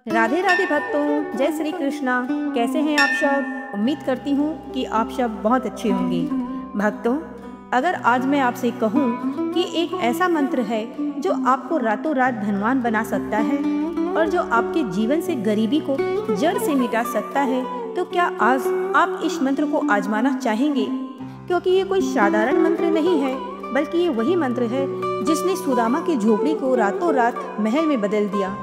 राधे राधे भक्तों, जय श्री कृष्णा। कैसे हैं आप सब? उम्मीद करती हूँ कि आप सब बहुत अच्छे होंगे। भक्तों, अगर आज मैं आपसे कहूँ कि एक ऐसा मंत्र है जो आपको रातों रात धनवान बना सकता है और जो आपके जीवन से गरीबी को जड़ से मिटा सकता है, तो क्या आज आप इस मंत्र को आजमाना चाहेंगे? क्योंकि ये कोई साधारण मंत्र नहीं है, बल्कि ये वही मंत्र है जिसने सुदामा की झोपड़ी को रातों रात महल में बदल दिया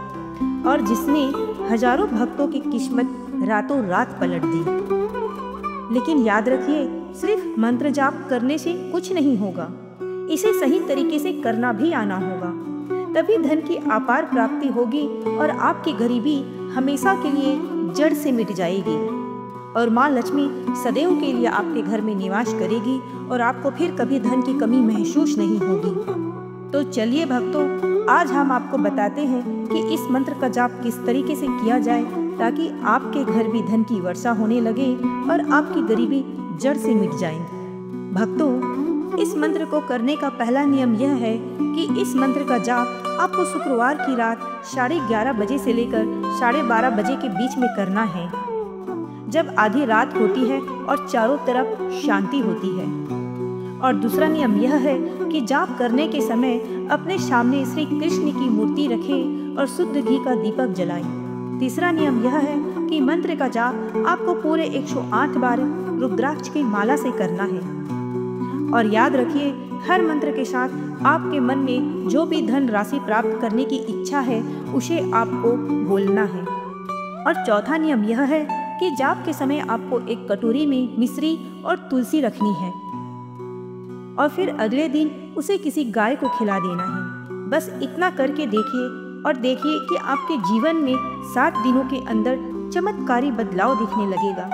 और जिसने हजारों भक्तों की किस्मत रातों रात पलट दी। लेकिन याद रखिए, सिर्फ मंत्र जाप करने से कुछ नहीं होगा, इसे सही तरीके से करना भी आना होगा। तभी धन की अपार प्राप्ति होगी और आपकी गरीबी हमेशा के लिए जड़ से मिट जाएगी और माँ लक्ष्मी सदैव के लिए आपके घर में निवास करेगी और आपको फिर कभी धन की कमी महसूस नहीं होगी। तो चलिए भक्तों, आज हम आपको बताते हैं कि इस मंत्र का जाप किस तरीके से किया जाए ताकि आपके घर भी धन की वर्षा होने लगे और आपकी गरीबी जड़ से मिट जाए। भक्तों, इस मंत्र को करने का पहला नियम यह है कि इस मंत्र का जाप आपको शुक्रवार की रात 11:30 बजे से लेकर 12:30 बजे के बीच में करना है, जब आधी रात होती है और चारों तरफ शांति होती है। और दूसरा नियम यह है कि जाप करने के समय अपने सामने श्री कृष्ण की मूर्ति रखें और शुद्ध घी का दीपक जलाएं। तीसरा नियम यह है कि मंत्र का जाप आपको पूरे 108 बार रुद्राक्ष की माला से करना है। और याद रखिए, हर मंत्र के साथ आपके मन में जो भी धन राशि प्राप्त करने की इच्छा है उसे आपको बोलना है। और चौथा नियम यह है कि जाप के समय आपको एक कटोरी में मिश्री और तुलसी रखनी है और फिर अगले दिन उसे किसी गाय को खिला देना है। बस इतना करके देखिए और देखिए कि आपके जीवन में 7 दिनों के अंदर चमत्कारी बदलाव दिखने लगेगा।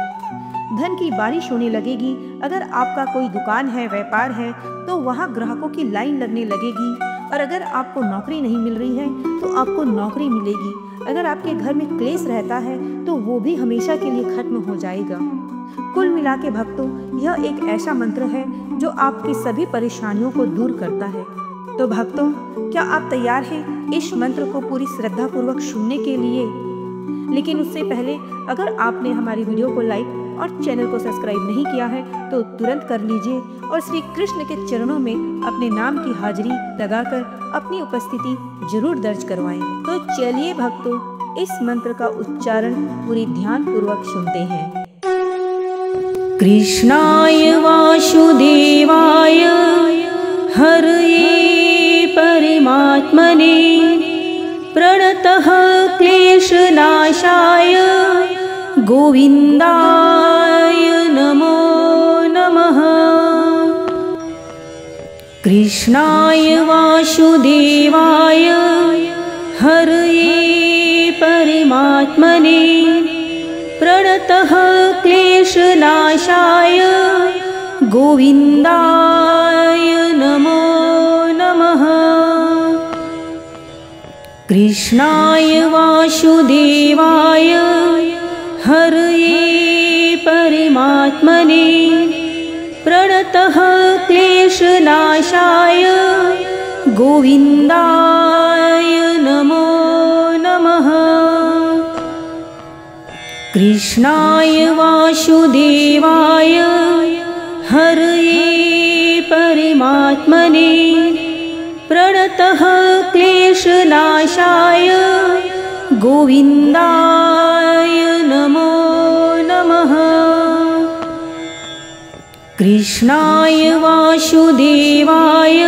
धन की बारिश होने लगेगी। अगर आपका कोई दुकान है, व्यापार है, तो वहाँ ग्राहकों की लाइन लगने लगेगी। और अगर आपको नौकरी नहीं मिल रही है तो आपको नौकरी मिलेगी। अगर आपके घर में क्लेश रहता है तो वो भी हमेशा के लिए खत्म हो जाएगा। कुल मिला के भक्तों, यह एक ऐसा मंत्र है जो आपकी सभी परेशानियों को दूर करता है। तो भक्तों, क्या आप तैयार हैं इस मंत्र को पूरी श्रद्धा पूर्वक सुनने के लिए? लेकिन उससे पहले अगर आपने हमारी वीडियो को लाइक और चैनल को सब्सक्राइब नहीं किया है तो तुरंत कर लीजिए और श्री कृष्ण के चरणों में अपने नाम की हाजिरी लगाकर अपनी उपस्थिति जरूर दर्ज करवाएं। तो चलिए भक्तों, इस मंत्र का उच्चारण पूरी ध्यान पूर्वक सुनते हैं। कृष्णाय वासुदेवाय हरये परमात्मने प्रणतः क्लेशनाशाय गोविन्दाय नमो नमः। कृष्णाय वासुदेवाय हरये परमात्मने प्रणतः क्लेशनाशाय गोविन्दाय नमो नमः। कृष्णाय वासुदेवाय हरये परमात्मने प्रणतः क्लेशनाशाय गोविन्दाय नमो नमः। कृष्णाय वासुदेवाय हरये परमात्मने प्रणतः क्लेशनाशाय गोविन्दाय नमो नमः। कृष्णाय वासुदेवाय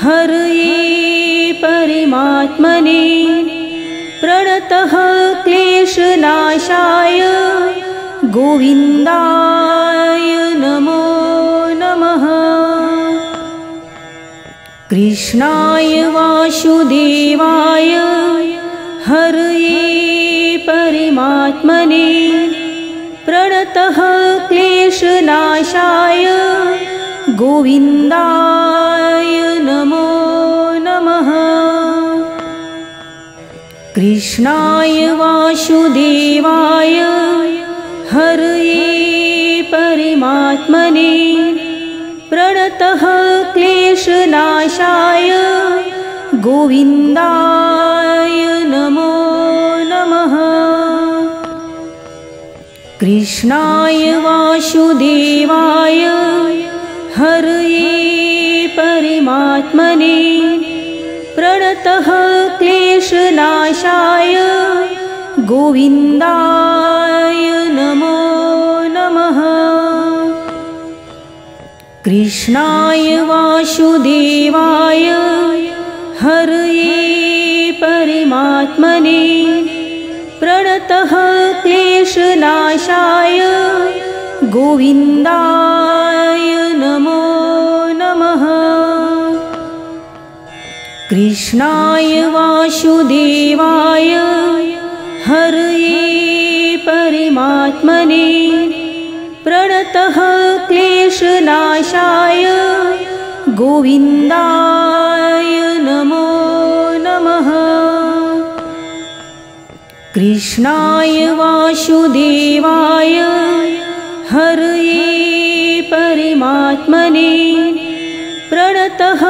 हरये परमात्मने प्रणतः क्लेशनाशाय गोविन्दाय नमो नमः। कृष्णाय वासुदेवाय हरये परमात्मने प्रणतः क्लेशनाशाय गोविन्दाय नमो नमः। कृष्णाय वासुदेवाय हरये परमात्मने प्रणतः क्लेशनाशाय गोविन्दाय नमो नमः। कृष्णाय वासुदेवाय हरये परमात्मने प्रणतः क्लेशनाशाय गोविन्दाय नमो नमः। कृष्णाय वासुदेवाय हरये परमात्मने प्रणतः क्लेशनाशाय गोविन्दाय नमो नमः। कृष्णाय वासुदेवाय हरये परमात्मने प्रणतः क्लेशनाशाय गोविन्दाय नमो नमः। कृष्णाय वासुदेवाय हरये परमात्मने प्रणतः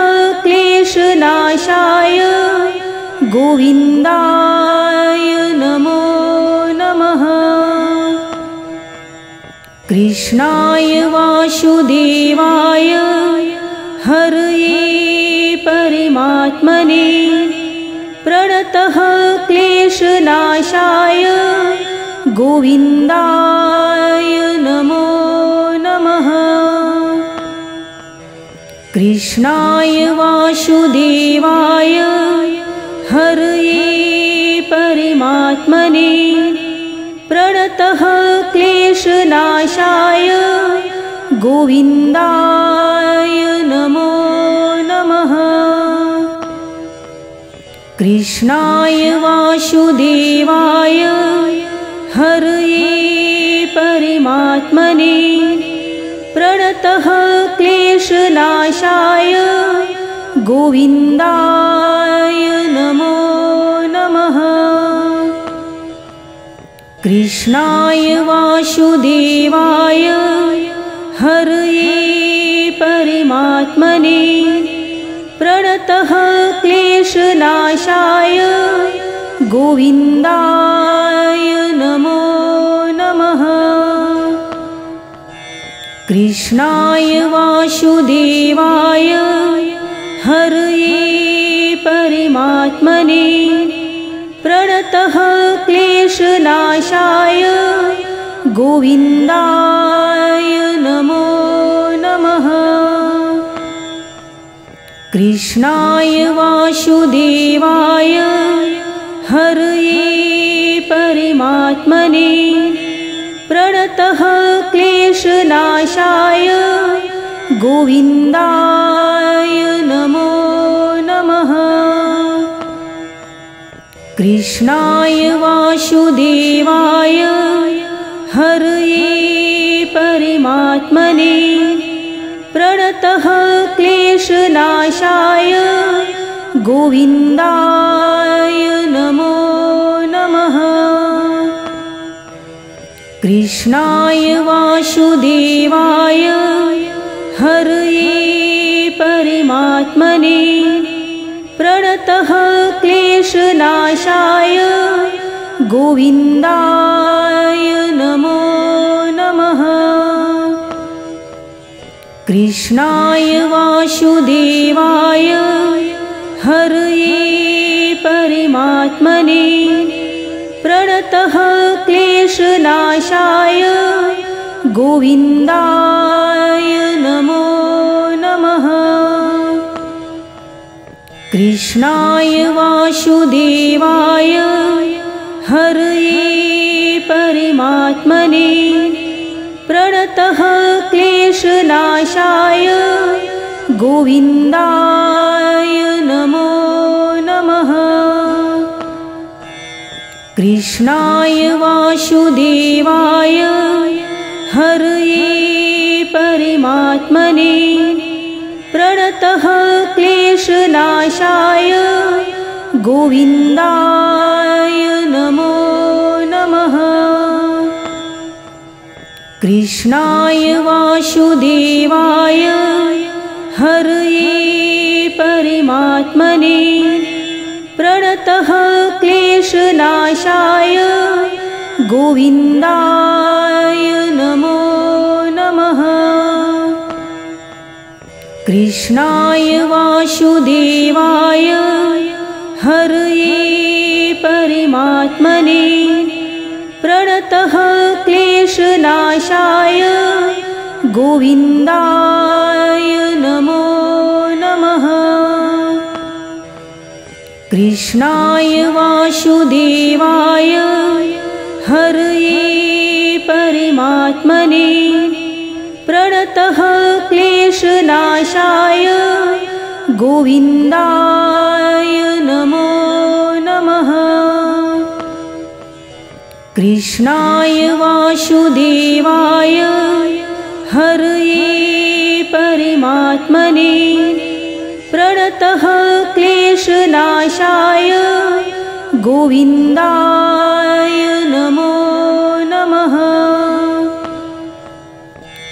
क्लेशनाशाय गोविन्दाय नमो नमः। कृष्णाय वासुदेवाय हरये परमात्मने प्रणतः क्लेशनाशाय गोविन्दाय नमो नमः। कृष्णाय वासुदेवाय हरये परमात्मने प्रणतः क्लेशनाशाय गोविन्दाय नमो नमः। कृष्णाय वासुदेवाय हरये परमात्मने प्रणतः क्लेशनाशाय गोविन्दाय नमो नमः। कृष्णाय वासुदेवाय हरये परमात्मने प्रणतः क्लेशनाशाय गोविन्दाय नमो नमः। कृष्णाय वासुदेवाय हरये परमात्मने प्रणतः क्लेशनाशाय गोविन्दाय नमो नमः। कृष्णाय वासुदेवाय हरये परमात्मने प्रणतः क्लेशनाशाय गोविन्दाय नमो नमः। कृष्णाय वासुदेवाय हरये परमात्मने प्रणतः क्लेशनाशाय गोविन्दाय नमो नमः। कृष्णाय वासुदेवाय हरये परमात्मने प्रणतः क्लेशनाशाय गोविन्दाय नमो नमः। कृष्णाय वासुदेवाय हरये परमात्मने प्रणतः क्लेशनाशाय गोविन्दाय नमो नमः। कृष्णाय वासुदेवाय हरये परमात्मने प्रणतः क्लेशनाशाय गोविन्दाय नमो नमः। कृष्णाय वासुदेवाय हरये परमात्मने प्रणतः क्लेशनाशाय गोविन्दाय नमो नमः। कृष्णाय वासुदेवाय हरये परमात्मने प्रणतः क्लेशनाशाय गोविन्दाय नमो नमः। कृष्णाय वासुदेवाय हरये परमात्मने प्रणतः क्लेशनाशाय गोविन्दाय नमो नमः। कृष्णाय वासुदेवाय हरये परमात्मने प्रणतः क्लेशनाशाय गोविन्दाय नमो नमः। कृष्णाय वासुदेवाय हरये परमात्मने प्रणतः क्लेशनाशाय गोविन्दाय नमो नमः।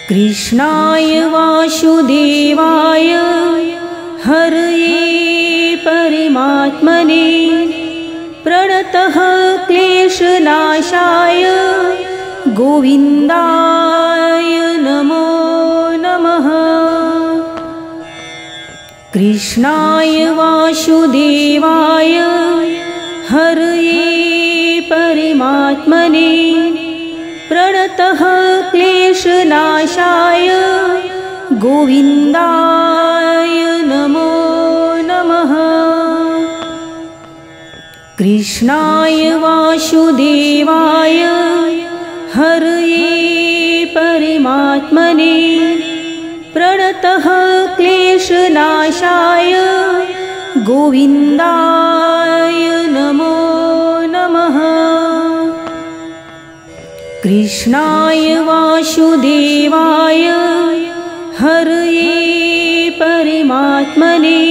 कृष्णाय वासुदेवाय हरये परमात्मने प्रणतः क्लेशनाशाय गोविन्दाय नमो नमः। कृष्णाय वासुदेवाय हरये परमात्मने प्रणतः क्लेशनाशाय गोविन्दाय नमो नमः। कृष्णाय वासुदेवाय हरये परमात्मने प्रणतः क्लेशनाशाय गोविन्दाय नमो नमः। कृष्णाय वासुदेवाय हरये परमात्मने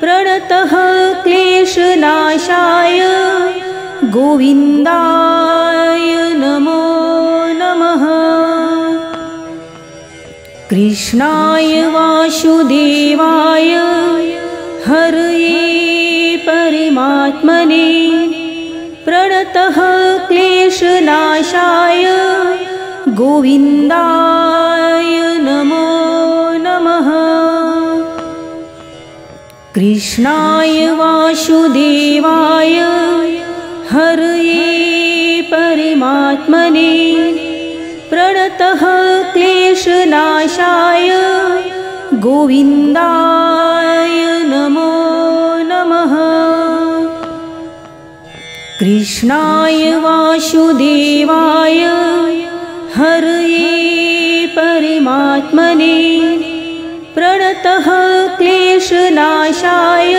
प्रणतः क्लेशनाशाय गोविन्दाय नमो नमः। कृष्णाय वासुदेवाय हरये परमात्मने प्रणतः क्लेशनाशाय गोविन्दाय नमो नमः। कृष्णाय वासुदेवाय हरये परमात्मने प्रणतः क्लेशनाशाय गोविन्दाय नमो नमः। कृष्णाय वासुदेवाय हरये परमात्मने प्रणतः क्लेशनाशाय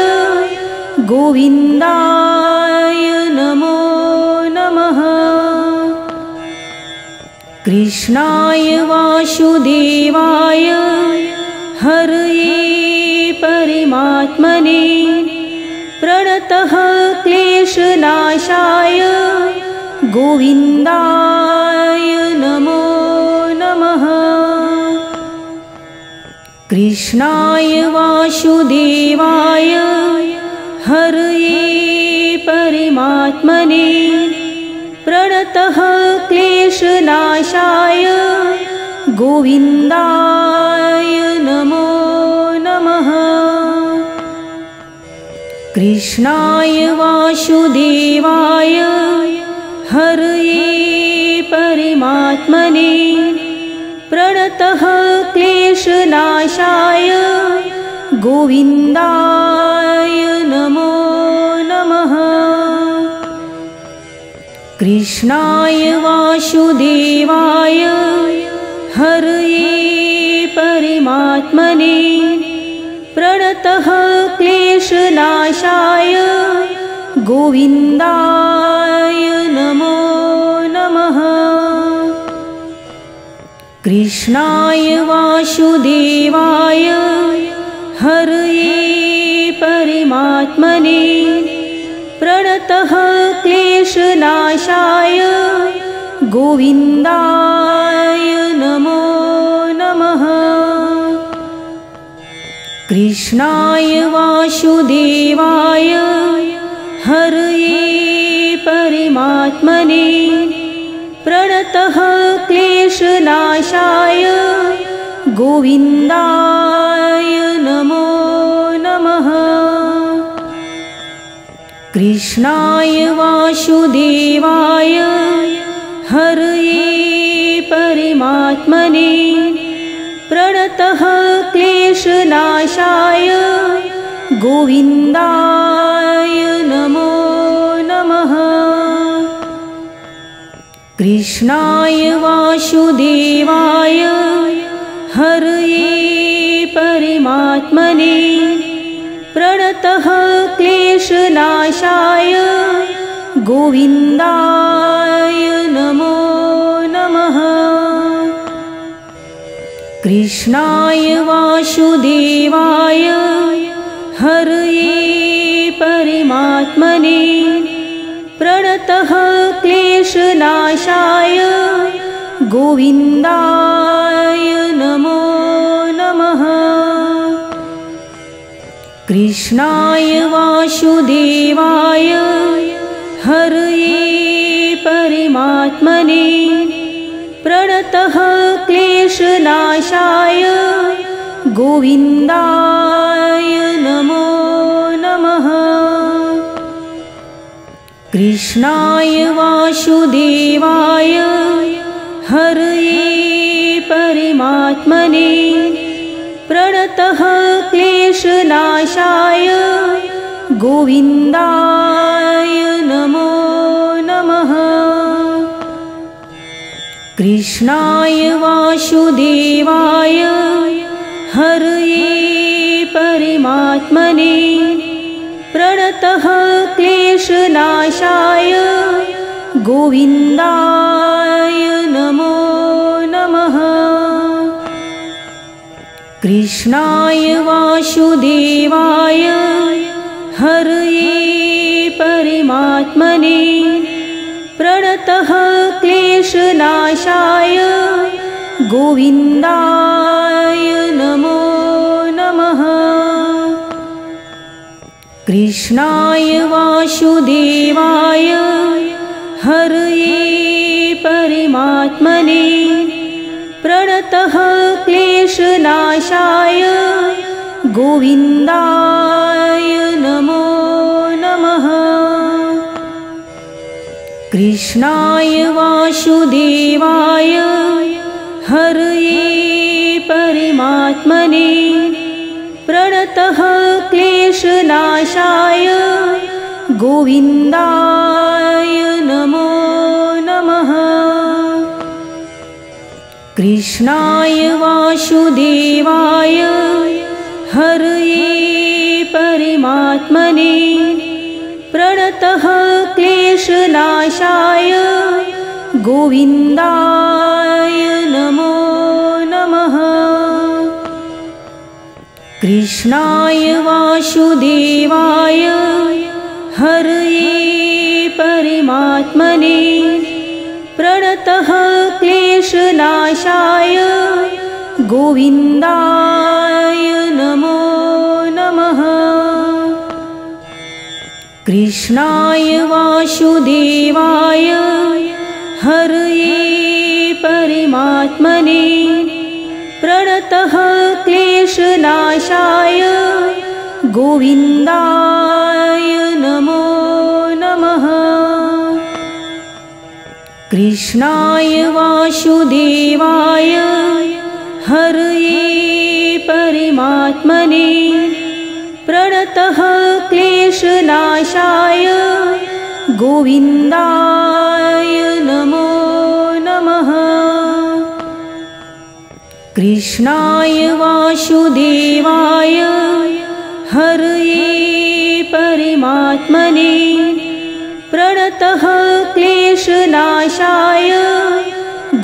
गोविन्दाय नमो नमः। कृष्णाय वासुदेवाय हरये परमात्मने प्रणतः क्लेशनाशाय गोविन्दाय नमो नमः। कृष्णाय वासुदेवाय हरये परमात्मने प्रणतः क्लेशनाशाय गोविन्दाय नमो नमः। कृष्णाय वासुदेवाय हरये परमात्मने प्रणतः क्लेशनाशाय गोविन्दाय नमो नमः। कृष्णाय वासुदेवाय हरये परमात्मने प्रणतः क्लेशनाशाय गोविन्दाय नमो नमः। कृष्णाय वासुदेवाय हरये परमात्मने प्रणतः क्लेशनाशाय गोविन्दाय नमो नमः। कृष्णाय वासुदेवाय हरये परमात्मने प्रणतः क्लेशनाशाय गोविन्दाय नमो नमः। कृष्णाय वासुदेवाय हरये परमात्मने प्रणतः क्लेशनाशाय गोविन्दाय नमो नमः। कृष्णाय वासुदेवाय हरये परमात्मने प्रणतः क्लेशनाशाय गोविन्दाय नमो नमः। कृष्णाय वासुदेवाय हरये परमात्मने प्रणतः क्लेशनाशाय गोविन्दाय नमो नमः। कृष्णाय वासुदेवाय हरये परमात्मने प्रणतः क्लेशनाशाय गोविन्दाय नमो नमः। कृष्णाय वासुदेवाय हरये परमात्मने प्रणतः क्लेशनाशाय गोविन्दाय नमो नमः। कृष्णाय वासुदेवाय हरये परमात्मने प्रणतः क्लेशनाशाय गोविन्दाय नमो नमः। कृष्णाय वासुदेवाय हरये परमात्मने प्रणतः क्लेशनाशाय गोविन्दाय नमो नमः। कृष्णाय वासुदेवाय हरये परमात्मने प्रणतः क्लेशनाशाय गोविन्दाय नमो नमः। कृष्णाय वासुदेवाय हरये परमात्मने प्रणतः क्लेशनाशाय गोविन्दाय नमो नमः। कृष्णाय वासुदेवाय हरये परमात्मने प्रणतः क्लेशनाशाय गोविन्दाय नमो नमः। कृष्णाय वासुदेवाय हरये परमात्मने प्रणतः क्लेशनाशाय गोविन्दाय नमो नमः। कृष्णाय वासुदेवाय हरये परमात्मने प्रणतः क्लेशनाशाय गोविन्दाय नमो नमः। कृष्णाय वासुदेवाय हरये परमात्मने प्रणतः क्लेशनाशाय गोविन्दाय नमो नमः। कृष्णाय वासुदेवाय हरये परमात्मने प्रणतः क्लेशनाशाय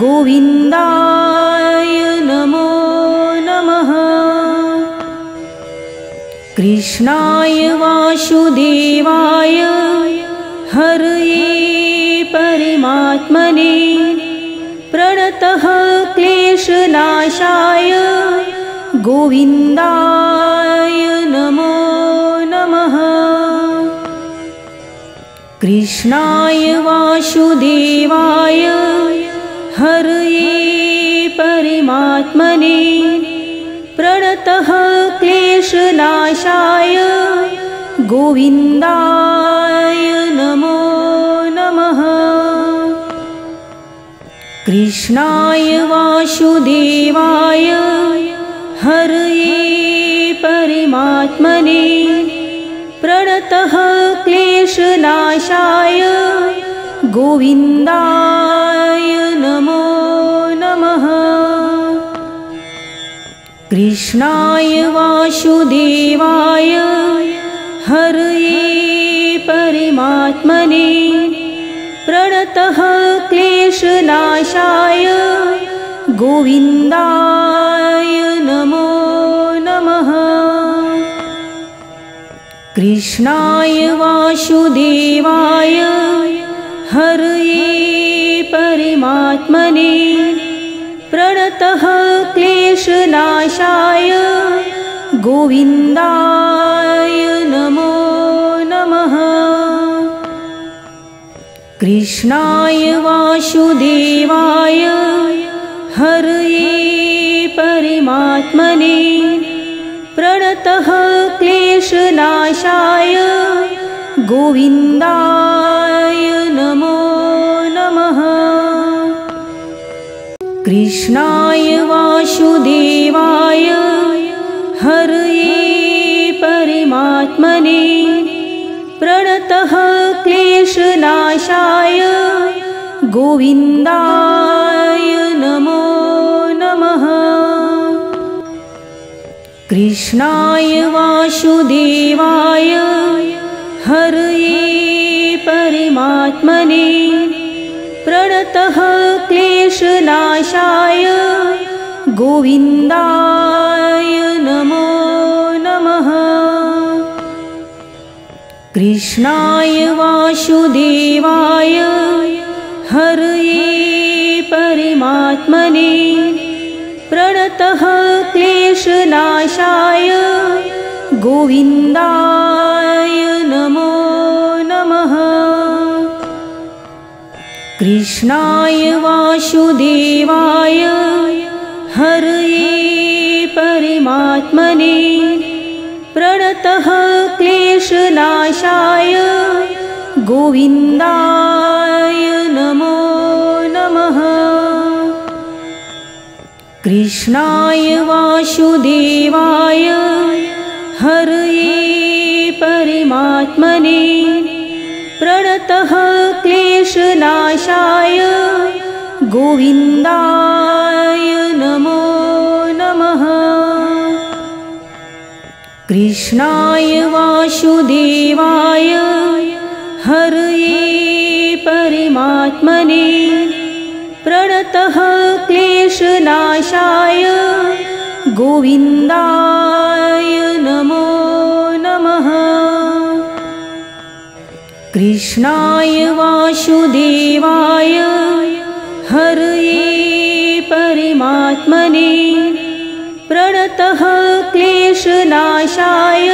गोविन्दाय नमो नमः। कृष्णाय वासुदेवाय हरये परमात्मने प्रणतः क्लेशनाशाय गोविन्दाय नमो नमः। कृष्णाय वासुदेवाय हरये परमात्मने प्रणतः क्लेशनाशाय गोविन्दाय नमो नमः। कृष्णाय वासुदेवाय हरये परमात्मने प्रणतः क्लेशनाशाय गोविन्दाय नमो नमः। कृष्णाय वासुदेवाय हरये परमात्मने प्रणतः क्लेशनाशाय गोविन्दाय नमो नमः। कृष्णाय वासुदेवाय हरये परमात्मने प्रणतः क्लेशनाशाय गोविन्दाय नमो नमः। कृष्णाय वासुदेवाय हरये परमात्मने प्रणतः क्लेशनाशाय गोविन्दाय नमो नमः। कृष्णाय वासुदेवाय हरये परमात्मने प्रणतः क्लेशनाशाय गोविन्दाय नमो नमः। कृष्णाय वासुदेवाय हरये परमात्मने प्रणतः क्लेशनाशाय गोविन्दाय नमो नमः। कृष्णाय वासुदेवाय हरये परमात्मने प्रणतः क्लेशनाशाय गोविन्दाय नमो नमः। कृष्णाय वासुदेवाय हरये परमात्मने प्रणतः क्लेशनाशाय गोविन्दाय नमो नमः। कृष्णाय वासुदेवाय हरये परमात्मने प्रणतः क्लेशनाशाय गोविन्दाय नमो नमः। कृष्णाय वासुदेवाय हरये परमात्मने प्रणतः क्लेशनाशाय गोविन्दाय नमो नमः। कृष्णाय वासुदेवाय हरये परमात्मने प्रणतः क्लेशनाशाय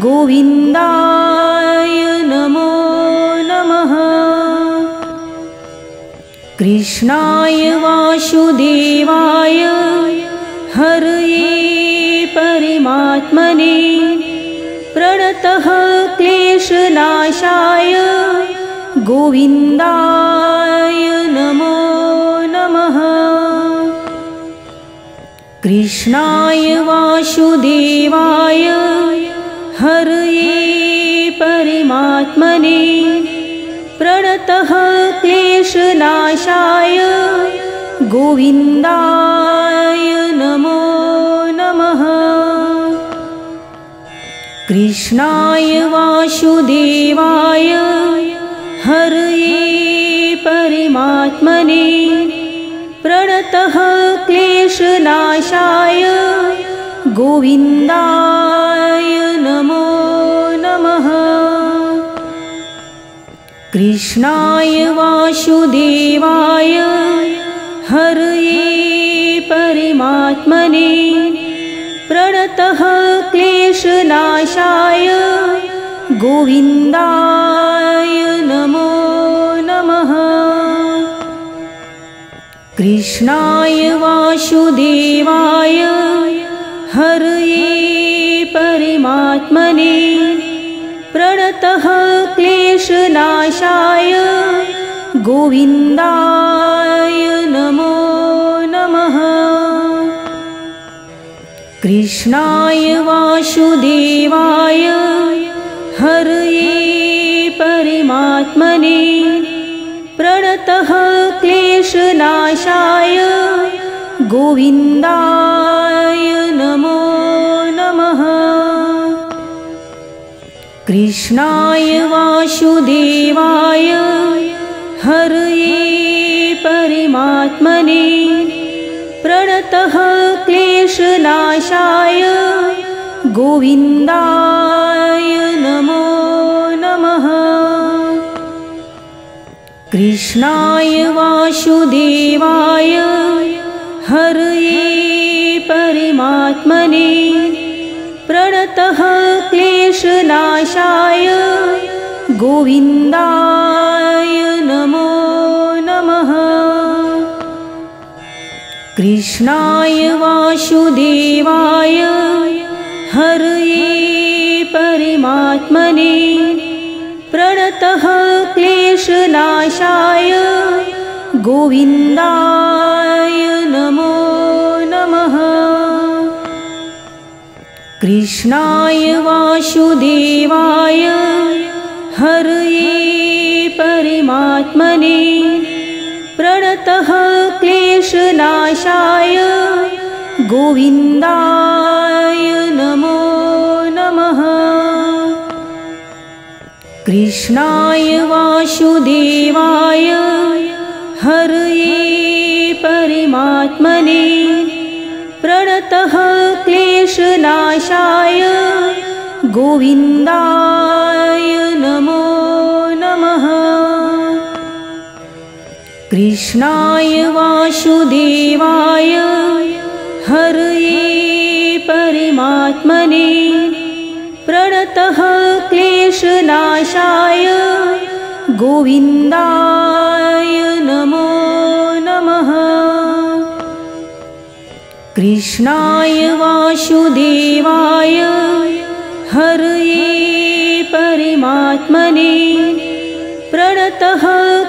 गोविन्दाय नमो नमः। कृष्णाय वासुदेवाय हरये परमात्मने प्रणतः क्लेशनाशाय गोविन्दाय नमो नमः। कृष्णाय वासुदेवाय हरये परमात्मने प्रणतः क्लेशनाशाय गोविन्दाय नमो नमः। कृष्णाय वासुदेवाय हरये परमात्मने प्रणतः क्लेशनाशाय गोविन्दाय नमो नमः। कृष्णाय वासुदेवाय हरये परमात्मने प्रणतः क्लेशनाशाय गोविन्दाय नमो नमः। कृष्णाय वासुदेवाय हरये परमात्मने प्रणतः क्लेशनाशाय गोविन्दाय नमो नमः। कृष्णाय वासुदेवाय हरये परमात्मने प्रणतः क्लेशनाशाय गोविन्दाय नमो नमः। कृष्णाय वासुदेवाय हरये परमात्मने प्रणतः क्लेशनाशाय गोविन्दाय नमो नमः। कृष्णाय वासुदेवाय हरये परमात्मने प्रणतः क्लेशनाशाय गोविन्दाय नमो नमः। कृष्णाय वासुदेवाय हरये परमात्मने प्रणतः क्लेशनाशाय गोविन्दाय नमो नमः। कृष्णाय वासुदेवाय हरये परमात्मने प्रणतः क्लेशनाशाय गोविन्दाय नमो नमः। कृष्णाय वासुदेवाय हरये परमात्मने प्रणतः क्लेशनाशाय गोविन्दाय नमो नमः। कृष्णाय वासुदेवाय हरये परमात्मने प्रणतः क्लेशनाशाय गोविन्दाय नमो नमः। कृष्णाय वासुदेवाय हरये परमात्मने प्रणतः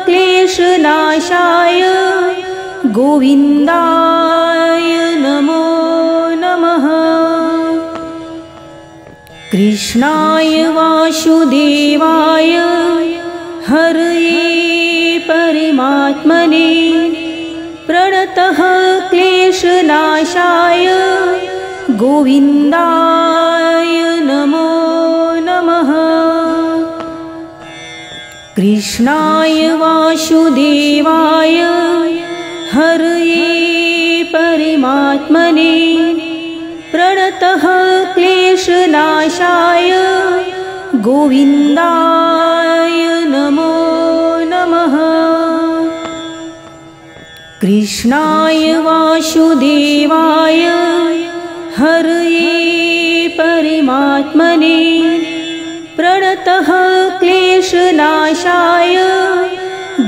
क्लेशनाशाय गोविन्दाय नमो नमः। कृष्णाय वासुदेवाय हरये परमात्मने प्रणतः क्लेशनाशाय गोविन्दाय नमो नमः। कृष्णाय वासुदेवाय हरये परमात्मने प्रणतः क्लेशनाशाय गोविन्दाय नमो नमः। कृष्णाय वासुदेवाय हरये परमात्मने प्रणतः क्लेशनाशाय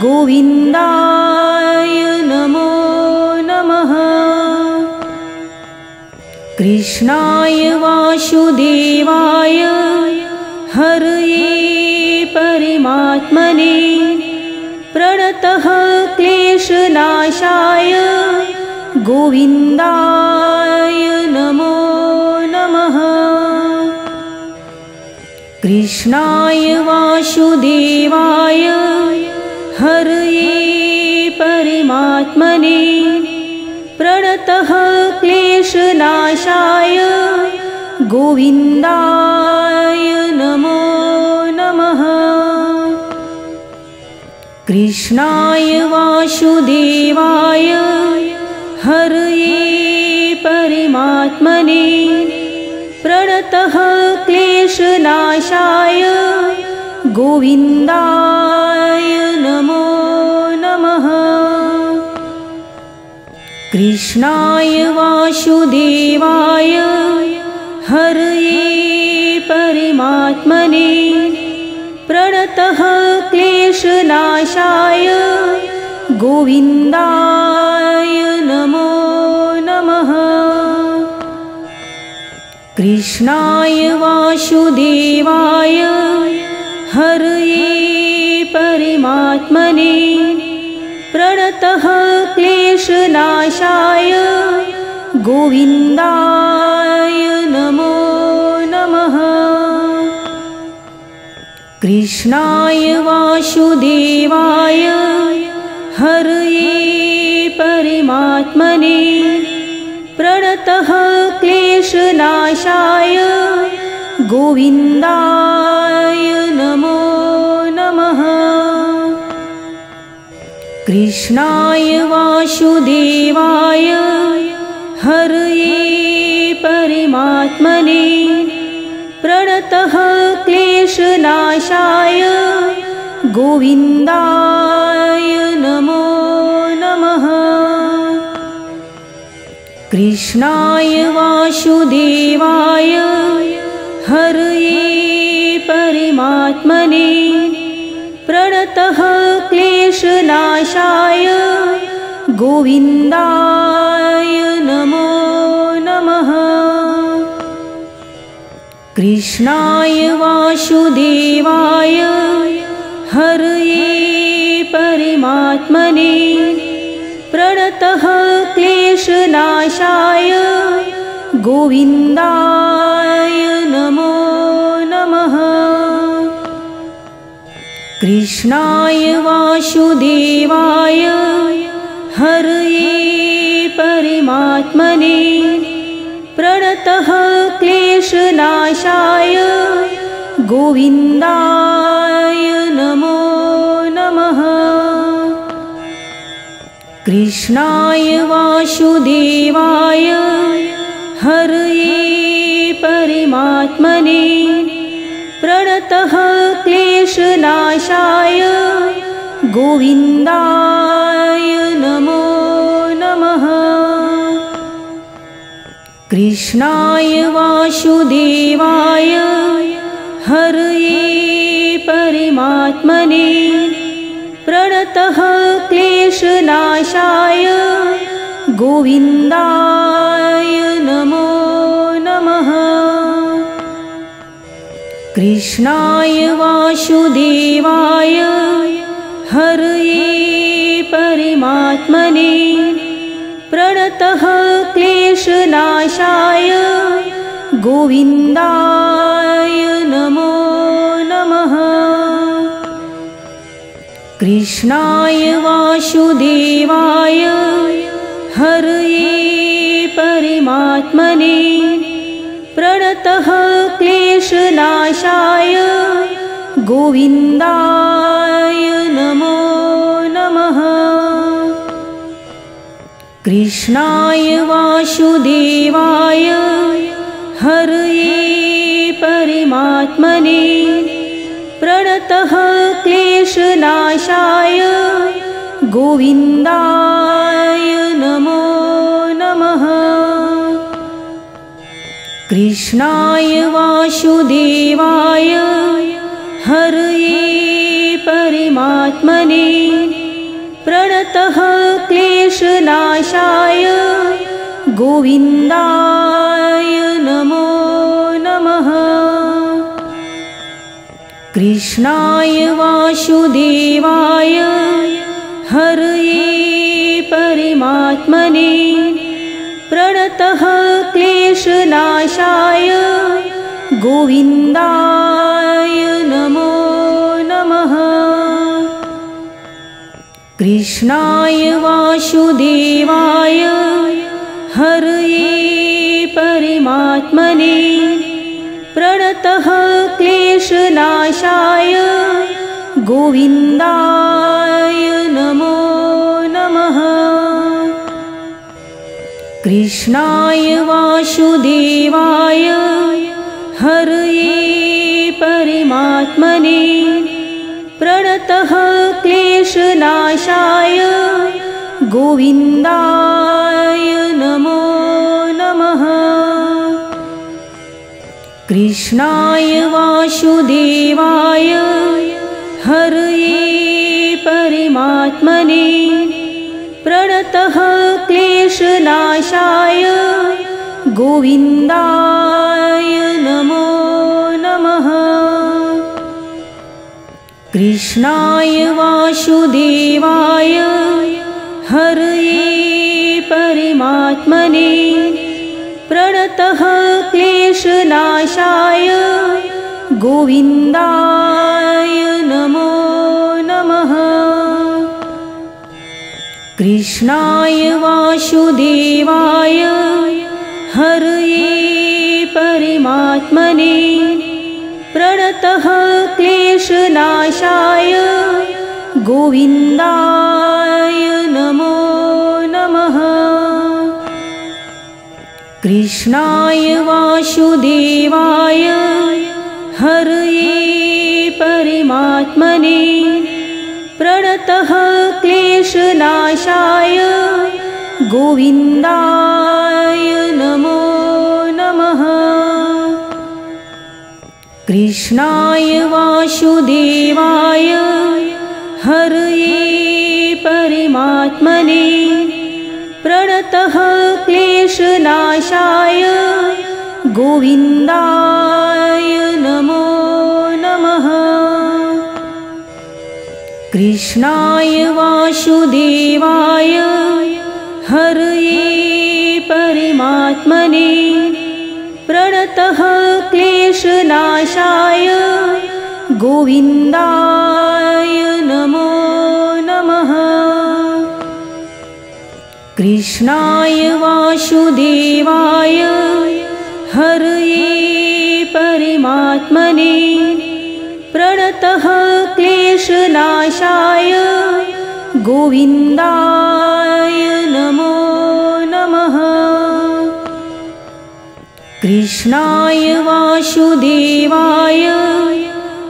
गोविन्दाय नमो नमः। कृष्णाय वासुदेवाय हरये परमात्मने प्रणतः क्लेशनाशाय गोविन्दाय नमो नमः। कृष्णाय वासुदेवाय हरये परमात्मने प्रणतः क्लेशनाशाय गोविन्दाय नमो नमः। कृष्णाय वासुदेवाय हरये परमात्मने प्रणतः क्लेशनाशाय गोविन्दाय नमो नमः। कृष्णाय वासुदेवाय हरये परमात्मने प्रणतः क्लेशनाशाय गोविन्दाय नमो नमः। कृष्णाय वासुदेवाय हरये परमात्मने प्रणतः क्लेशनाशाय गोविन्दाय नमो नमः। कृष्णाय वासुदेवाय हरये परमात्मने प्रणतः क्लेशनाशाय गोविन्दाय नमो नमः। कृष्णाय वासुदेवाय हरये परमात्मने प्रणतः क्लेशनाशाय गोविन्दाय नमो नमः। कृष्णाय वासुदेवाय हरये परमात्मने प्रणतः क्लेशनाशाय गोविन्दाय नमो नमः। कृष्णाय वासुदेवाय हरये परमात्मने प्रणतः क्लेशनाशाय गोविन्दाय नमो नमः। कृष्णाय वासुदेवाय हरये परमात्मने प्रणतः क्लेशनाशाय गोविन्दाय नमो नमः। कृष्णाय वासुदेवाय हरये परमात्मने प्रणतः क्लेशनाशाय गोविन्दाय नमो नमः। कृष्णाय वासुदेवाय हरये परमात्मने प्रणतः क्लेशनाशाय गोविन्दाय नमो नमः। कृष्णाय वासुदेवाय हरये परमात्मने प्रणतः क्लेशनाशाय गोविन्दाय नमो नमः। कृष्णाय वासुदेवाय हरये परमात्मने प्रणतः क्लेशनाशाय गोविन्दाय नमो नमः। कृष्णाय वासुदेवाय हरये परमात्मने प्रणतः क्लेशनाशाय गोविन्दाय नमो नमः। कृष्णाय वासुदेवाय हरये परमात्मने प्रणतः क्लेशनाशाय गोविन्दाय नमो नमः। कृष्णाय वासुदेवाय हरये परमात्मने प्रणतः क्लेशनाशाय गोविन्दाय नमो नमः। कृष्णाय वासुदेवाय हरये परमात्मने प्रणतः क्लेशनाशाय गोविन्दाय नमो नमः। कृष्णाय वासुदेवाय हरये परमात्मने प्रणतः क्लेशनाशाय गोविन्दाय नमो नमः। कृष्णाय वासुदेवाय हरये परमात्मने प्रणतः क्लेशनाशाय गोविन्दाय नमो नमः। कृष्णाय वासुदेवाय हरये परमात्मने प्रणतः क्लेशनाशाय गोविन्दाय नमो नमः। कृष्णाय वासुदेवाय हरये परमात्मने प्रणतः क्लेशनाशाय गोविन्दाय नमो नमः। कृष्णाय वासुदेवाय हरये परमात्मने प्रणतः क्लेशनाशाय गोविन्दाय नमो नमः। कृष्णाय वासुदेवाय हरये परमात्मने प्रणतः क्लेशनाशाय गोविन्दाय नमो नमः। कृष्णाय वासुदेवाय हरये परमात्मने प्रणतः क्लेशनाशाय गोविन्दाय नमो नमः। कृष्णाय वासुदेवाय हरये परमात्मने प्रणतः क्लेशनाशाय गोविन्दाय नमो नमः। कृष्णाय वासुदेवाय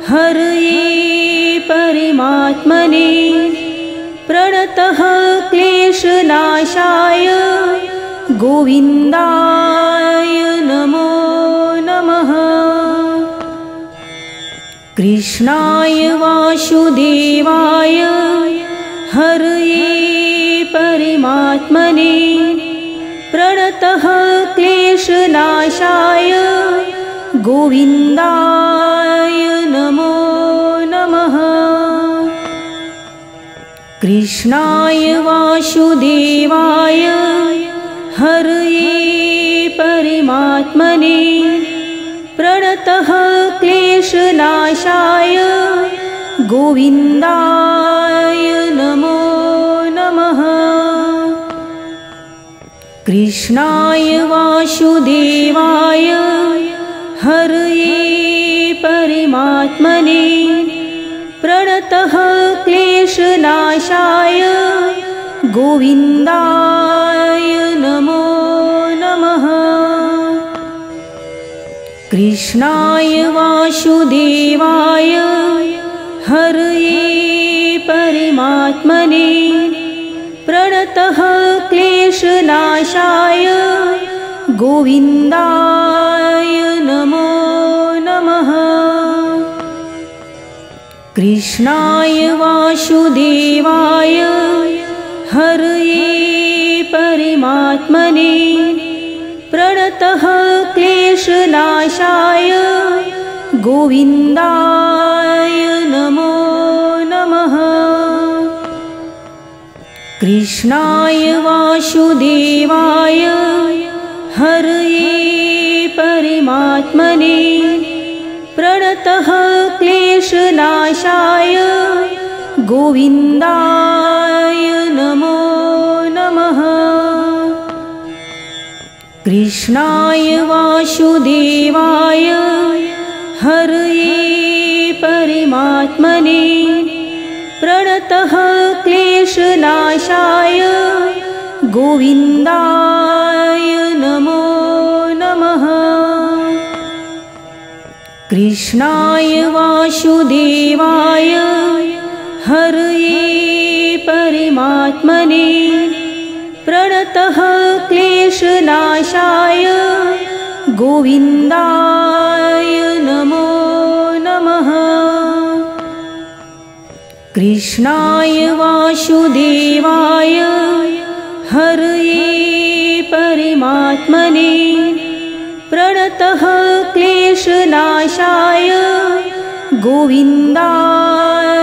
हरये परमात्मने प्रणतः क्लेशनाशाय गोविन्दाय नमो नमः। कृष्णाय वासुदेवाय हरये परमात्मने प्रणतः क्लेशनाशाय गोविन्दाय नमो नमः। कृष्णाय वासुदेवाय हरये परमात्मने प्रणतः क्लेशनाशाय गोविन्दाय नमो नमः। कृष्णाय वासुदेवाय हरये परमात्मने प्रणतः क्लेशनाशाय गोविन्दाय नमो नमः। कृष्णाय वासुदेवाय हरये परमात्मने प्रणतः क्लेशनाशाय गोविन्दाय नमो नमः। कृष्णाय वासुदेवाय हरये परमात्मने प्रणतः क्लेशनाशाय गोविन्दाय नमो नमः। कृष्णाय वासुदेवाय हरये परमात्मने प्रणतः क्लेशनाशाय गोविन्दाय नमो नमः। कृष्णाय वासुदेवाय हरये परमात्मने प्रणतः क्लेशनाशाय गोविन्दाय नमो नमः। कृष्णाय वासुदेवाय हरये परमात्मने प्रणतः क्लेशनाशाय गोविन्दाय नमो नमः। कृष्णाय वासुदेवाय हरये परमात्मने प्रणतः क्लेशनाशाय गोविन्दाय